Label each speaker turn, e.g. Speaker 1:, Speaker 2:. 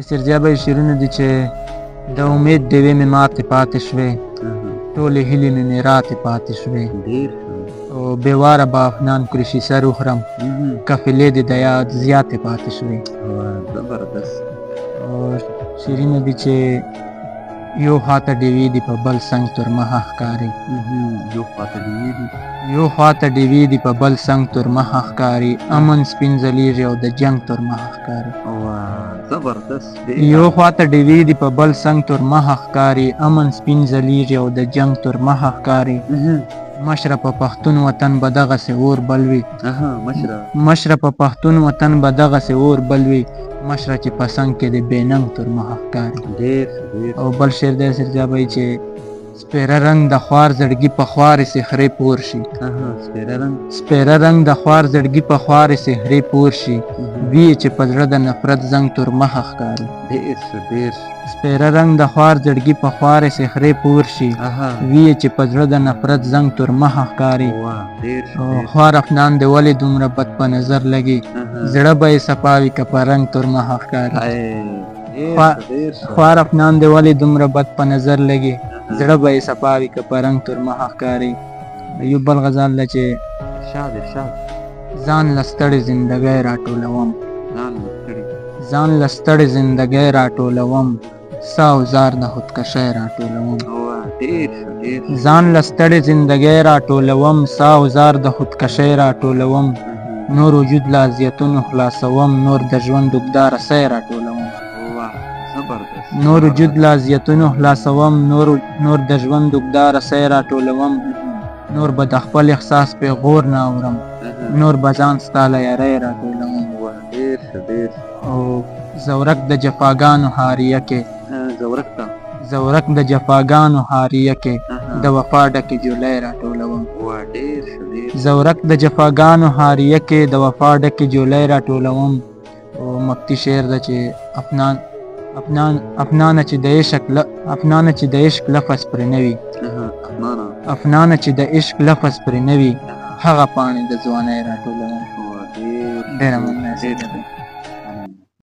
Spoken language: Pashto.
Speaker 1: سرجابه شیرونه دي چې د امید ډېوې مې ماتې پاتې شوې، ټولې هیلې مې راتې پاتې شوې، او بې واره به افنان کړي شیشه وخورم، قافلې دې د یاد زیاتې پاتې شوې. او شیرینه دي چې یو خواته ډېوې دي په بل څنګ تورمخه ښکاري، یو خواته ډېوې دي په بل څنګ تورمخه ښکاري، امن سپین ځلیږي او د جنګ تورمخه ښکاري. یو خواته ډېوې دي په بل څنګ تورمخه ښکاري، امن سپین ځلیږي او د جنګ تورمخه ښکاري. مشره په پښتون وطن به دغسې اور بل وي، مشره په پښتون وطن به دغسې اور بل وي، مشره چې په څنګ کې د بې ننګ تورمخه ښکاري. او بل شعر دی سرجابی چې سپېره رنګ د خوار زړګي په خوارې سحرې پور شي، سپېره رنګ د خوار زړګي په خوارې سحرې پور شي، وي چې په زړه د نفرت زنګ تورمخه ښکاري. سپېره رنګ د خوار زړګي په خوارې سحرې پور شي، وي چې په زړه د نفرت زنګ تورمخه ښکاري. خوار افنان دې ولې دومره بد په نظر لګي، زړه به یې صفا وي که په رنګ تورمخه ښکاري. خوار افنان دې ولې دومره بد په نظر لګي، زړه به یې صفا وي که په رنګ تورمخه ښکاري. یو بل غزل ده چې ځان له ستړې زندګۍ راټولوم، ځان له ستړې زندګۍ راټولوم، سا او زار د خودکشۍ راټولوم. ځان له ستړې زندګۍ راټولوم، سا او زار د خودکشۍ راټولوم، نور وجود له اذیتونو خلاصوم، نور د ژوند اوږده رسۍ راټولوم. نور وجود له اذیتونو خلاصوم، نور د ژوند اوږده رسۍ راټولوم، نور به د خپل احساس پیغور نه اورم، نور به ځان ستا له یارۍ راټولوم. او زورک د جفاګانو حاریه کې، زورک د جفاګانو حاریه کې، د وفا ډکې جولۍ راټولوم. زورک د جفاګانو حاریه کې، د وفا ډکې جولۍ راټولوم. او مکتي شعر ده چې افنانه چې د عشق لفظ پرې نه وي، افنانه چې د عشق لفظ پرې نه وي، هغه پاڼې د ځوانۍ راټولوم. ډېره مننه.